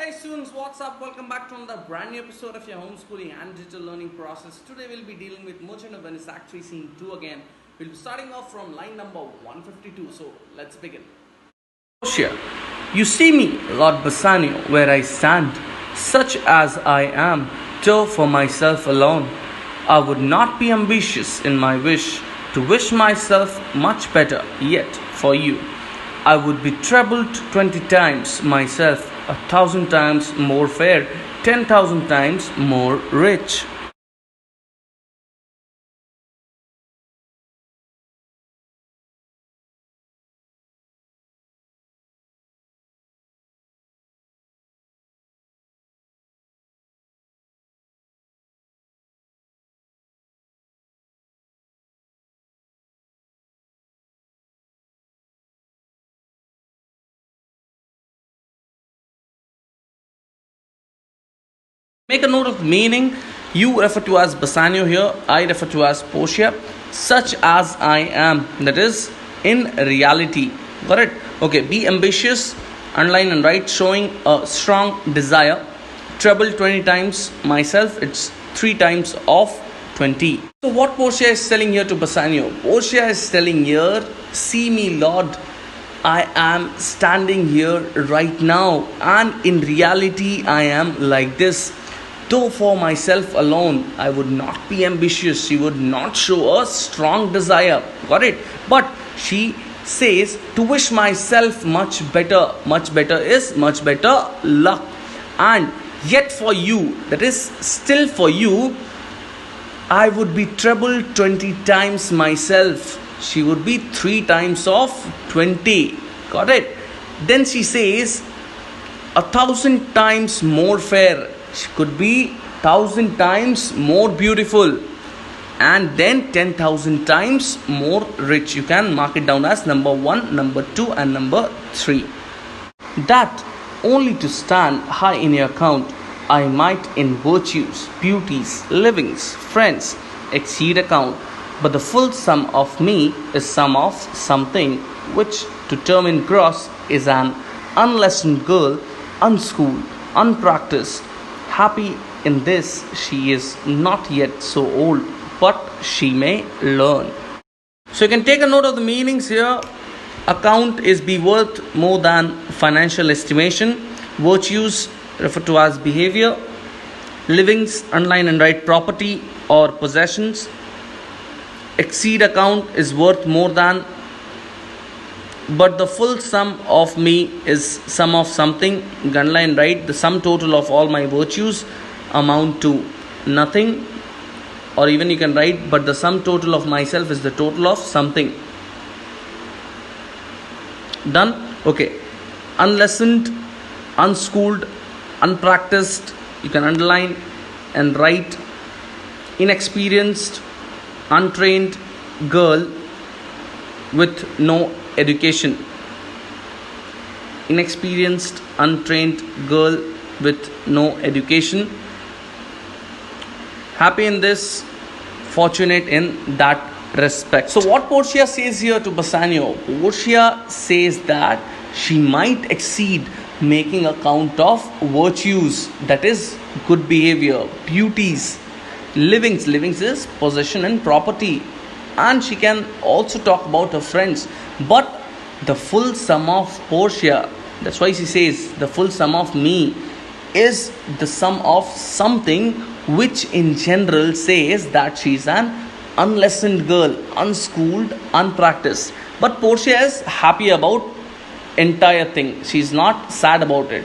Hey students, what's up? Welcome back to another brand new episode of your homeschooling and digital learning process. Today we'll be dealing with Merchant of Venice Act 3 Scene 2 again. We'll be starting off from line number 152. So let's begin. Portia, you see me, Lord Bassanio, where I stand, such as I am, though for myself alone. I would not be ambitious in my wish to wish myself much better, yet for you. I would be troubled 20 times myself, 1,000 times more fair, 10,000 times more rich. Make a note of the meaning. You refer to as Bassanio here, I refer to as Portia, such as I am, that is, in reality. Got it? Okay, be ambitious, underline and write, showing a strong desire. Treble 20 times myself, it's 3 times of 20. So, what Portia is telling here to Bassanio? Portia is telling here, see me, Lord. I am standing here right now, and in reality, I am like this. Though for myself alone, I would not be ambitious. She would not show a strong desire. Got it? But she says to wish myself much better. Much better is much better luck. And yet for you, that is still for you, I would be troubled 20 times myself. She would be 3 times of 20. Got it? Then she says 1,000 times more fair. She could be 1,000 times more beautiful, and then 10,000 times more rich. You can mark it down as number 1, number 2, and number 3. That only to stand high in your account, I might in virtues, beauties, livings, friends exceed account. But the full sum of me is sum of something, which to term in gross is an unlessoned girl, unschooled, unpracticed. Happy in this, she is not yet so old, but she may learn. So you can take a note of the meanings here. Account is be worth more than financial estimation. Virtues referred to as behavior. Livings, underline and write, property or possessions. Exceed account is worth more than, but the full sum of me is sum of something. Underline right, the sum total of all my virtues amount to nothing, or even you can write, but the sum total of myself is the total of something. Done? Okay. Unlessoned, unschooled, unpracticed, you can underline and write. Inexperienced, untrained girl with no education. Inexperienced, untrained girl with no education. Happy in this, fortunate in that respect. So what Portia says here to Bassanio? Portia says that she might exceed making account of virtues, that is good behavior, beauties, livings. Livings is possession and property, and she can also talk about her friends. But the full sum of Portia, that's why she says the full sum of me is the sum of something, which in general says that she is an unlessoned girl, unschooled, unpracticed. But Portia is happy about entire thing. She is not sad about it,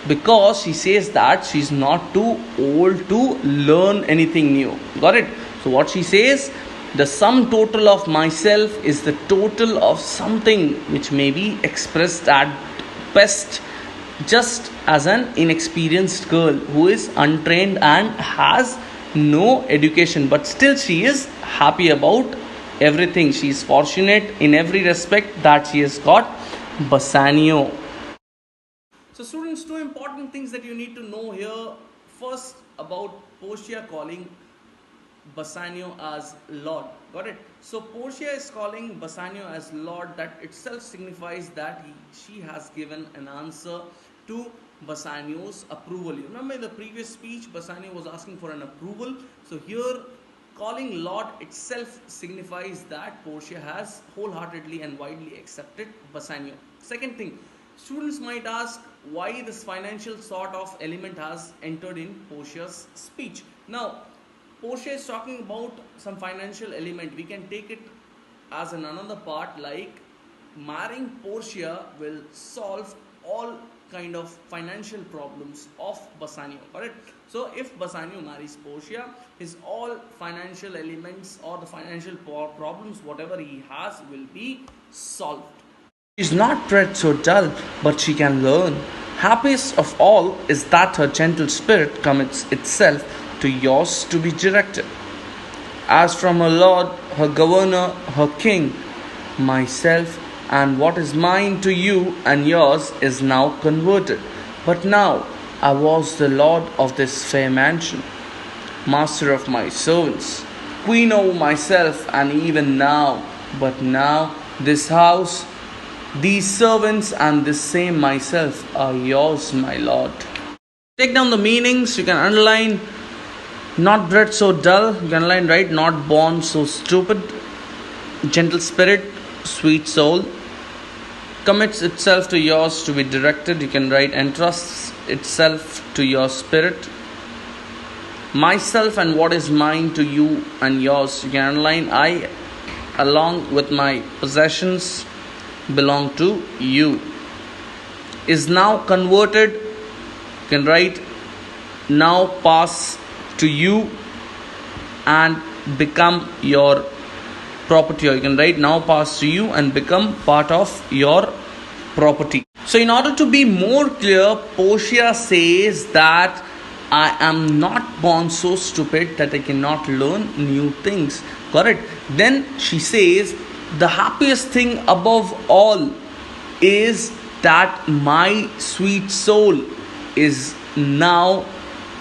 because she says that she is not too old to learn anything new. Got it? So what she says, the sum total of myself is the total of something which may be expressed at best just as an inexperienced girl who is untrained and has no education, but still she is happy about everything. She is fortunate in every respect that she has got Bassanio. So students, two important things that you need to know here. First, about Portia calling Bassanio as Lord. Got it? So Portia is calling Bassanio as Lord. That itself signifies that she has given an answer to Bassanio's approval. You remember in the previous speech, Bassanio was asking for an approval. So here, calling Lord itself signifies that Portia has wholeheartedly and widely accepted Bassanio. Second thing, students might ask why this financial sort of element has entered in Portia's speech. Now, Portia is talking about some financial element. We can take it as an another part, like marrying Portia will solve all kind of financial problems of Bassanio, correct? So if Bassanio marries Portia, his all financial elements or the financial problems whatever he has will be solved. She is not bred so dull, but she can learn. Happiest of all is that her gentle spirit commits itself to yours to be directed. As from her lord, her governor, her king, myself, and what is mine to you and yours is now converted. But now I was the lord of this fair mansion, master of my servants, queen over myself, and even now, but now this house, these servants, and this same myself are yours, my lord. Take down the meanings. You can underline not bred so dull. You can underline right. Not born so stupid. Gentle spirit, sweet soul. Commits itself to yours to be directed. You can write entrusts itself to your spirit. Myself and what is mine to you and yours. You can underline I along with my possessions belong to you. Is now converted. You can write now pass to you and become your property. Or you can write now pass to you and become part of your property. So in order to be more clear, Portia says that I am not born so stupid that I cannot learn new things. Correct? Then she says the happiest thing above all is that my sweet soul is now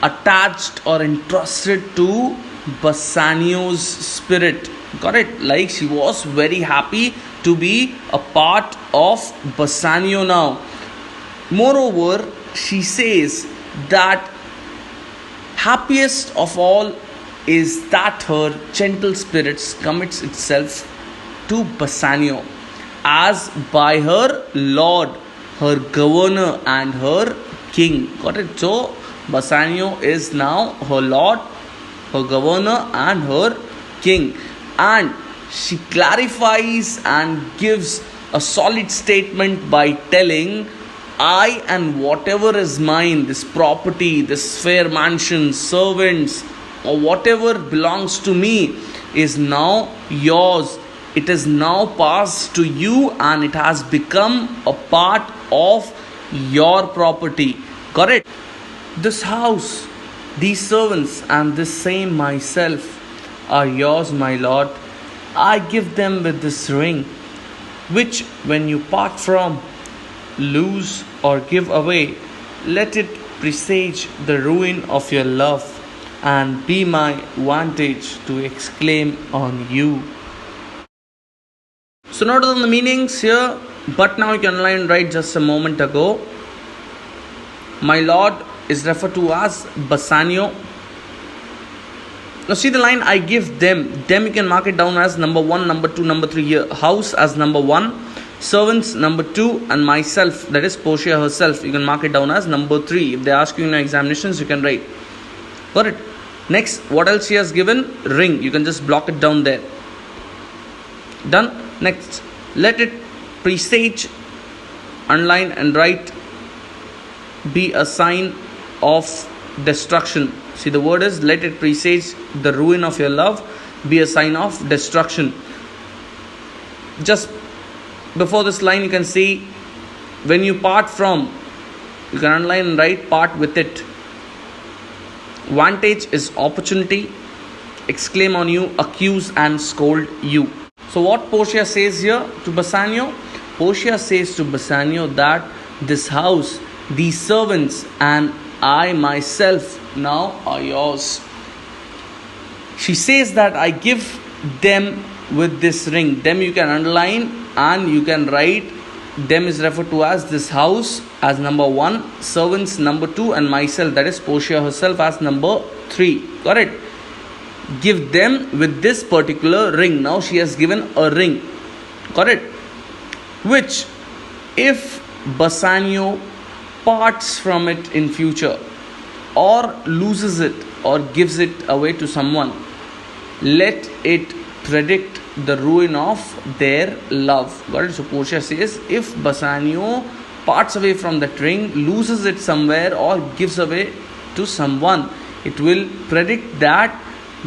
attached or entrusted to Bassanio's spirit. Got it? Like she was very happy to be a part of Bassanio now. Moreover, she says that happiest of all is that her gentle spirits commits itself to Bassanio as by her lord, her governor, and her king. Got it? So Bassanio is now her lord, her governor, and her king. And she clarifies and gives a solid statement by telling, I and whatever is mine, this property, this fair mansion, servants, or whatever belongs to me is now yours. It is now passed to you and it has become a part of your property. Correct? This house, these servants, and this same myself are yours, my lord. I give them with this ring, which when you part from, lose, or give away, let it presage the ruin of your love and be my vantage to exclaim on you. So note on the meanings here, but now you can underline right just a moment ago. My lord is referred to as Bassanio. Now see the line, I give them. Them you can mark it down as number 1, number 2, number 3 here. House as number 1. Servants number 2. And myself, that is Portia herself, you can mark it down as number 3. If they ask you in examinations, you can write. Got it? Next, what else she has given? Ring. You can just block it down there. Done? Next, let it presage, underline and write, be a sign of destruction. See the word is let it presage the ruin of your love, be a sign of destruction. Just before this line you can see, when you part from, you can underline and write part with it. Vantage is opportunity, exclaim on you, accuse and scold you. So what Portia says here to Bassanio? Portia says to Bassanio that this house, these servants, and I myself now are yours. She says that I give them with this ring. Them you can underline and you can write them is referred to as this house as number 1, servants number 2, and myself, that is Portia herself, as number 3. Correct? Give them with this particular ring. Now she has given a ring. Correct? Which, if Bassanio parts from it in future, or loses it, or gives it away to someone, let it predict the ruin of their love. Got it? So Portia says, if Bassanio parts away from that ring, loses it somewhere, or gives away to someone, it will predict that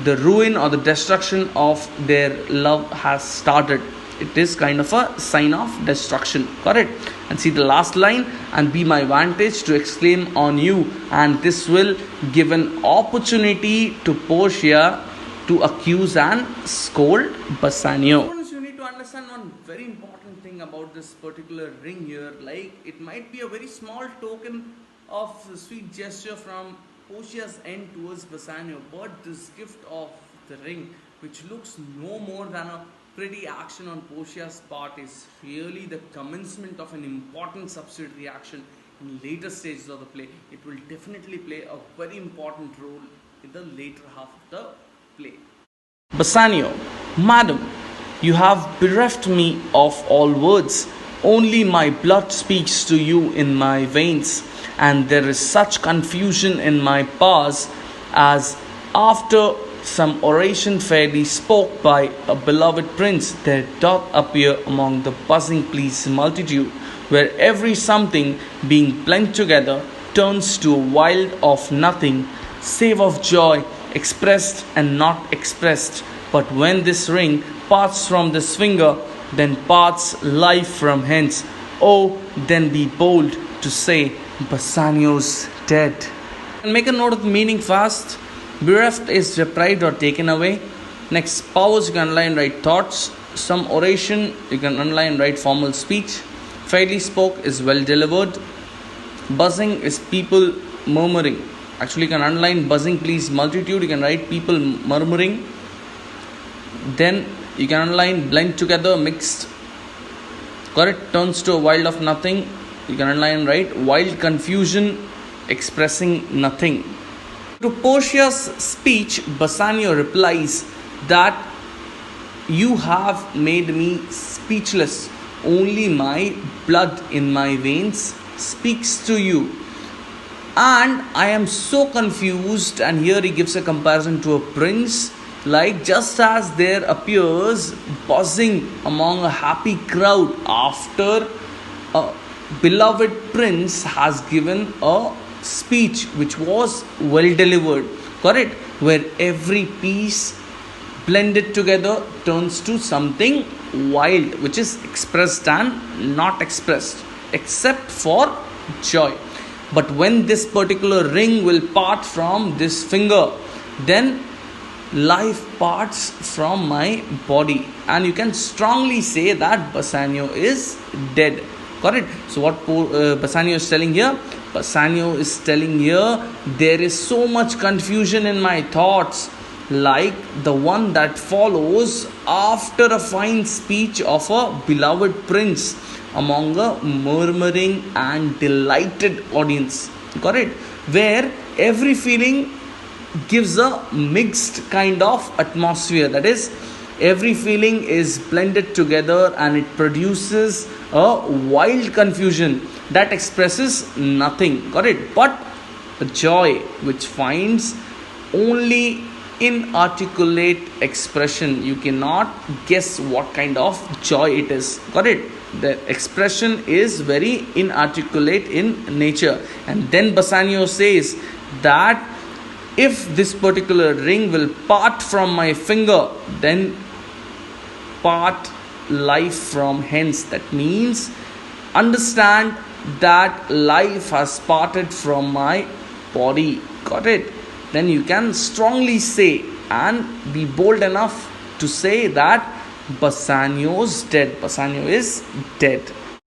the ruin or the destruction of their love has started. It is kind of a sign of destruction. Correct? And see the last line, and be my vantage to exclaim on you. And this will give an opportunity to Portia to accuse and scold Bassanio. You need to understand one very important thing about this particular ring here. Like, it might be a very small token of sweet gesture from Portia's end towards Bassanio, but this gift of the ring, which looks no more than a pretty action on Portia's part, is really the commencement of an important subsidiary action in later stages of the play. It will definitely play a very important role in the later half of the play. Bassanio, Madam, you have bereft me of all words. Only my blood speaks to you in my veins, and there is such confusion in my powers as after some oration fairly spoke by a beloved prince, there doth appear among the buzzing pleased multitude, where every something being blent together turns to a wild of nothing, save of joy expressed and not expressed. But when this ring parts from this finger, then parts life from hence. Oh, then be bold to say, Bassanio's dead. And make a note of the meaning fast. Bereft is deprived or taken away. Next, powers, you can underline, write thoughts. Some oration, you can underline, write formal speech. Fairly spoke is well delivered. Buzzing is people murmuring. Actually, you can underline buzzing please multitude. You can write people murmuring. Then you can underline blend together, mixed. Correct? Turns to a wild of nothing. You can underline, write wild confusion, expressing nothing. To Portia's speech, Bassanio replies that you have made me speechless. Only my blood in my veins speaks to you. And I am so confused. And here he gives a comparison to a prince. Like, just as there appears buzzing among a happy crowd after a beloved prince has given a speech which was well delivered. Correct? Where every piece blended together turns to something wild, which is expressed and not expressed, except for joy. But when this particular ring will part from this finger, then life parts from my body, and you can strongly say that Bassanio is dead. Correct? So what Bassanio is telling here? Bassanio is telling here, there is so much confusion in my thoughts, like the one that follows after a fine speech of a beloved prince among a murmuring and delighted audience. Correct? Where every feeling gives a mixed kind of atmosphere. That is, every feeling is blended together and it produces a wild confusion that expresses nothing. Correct? But the joy which finds only inarticulate expression. You cannot guess what kind of joy it is. Correct? The expression is very inarticulate in nature. And then Bassanio says that if this particular ring will part from my finger, then part life from hence. That means understand that life has parted from my body. Got it? Then you can strongly say and be bold enough to say that Bassanio's dead. Bassanio is dead.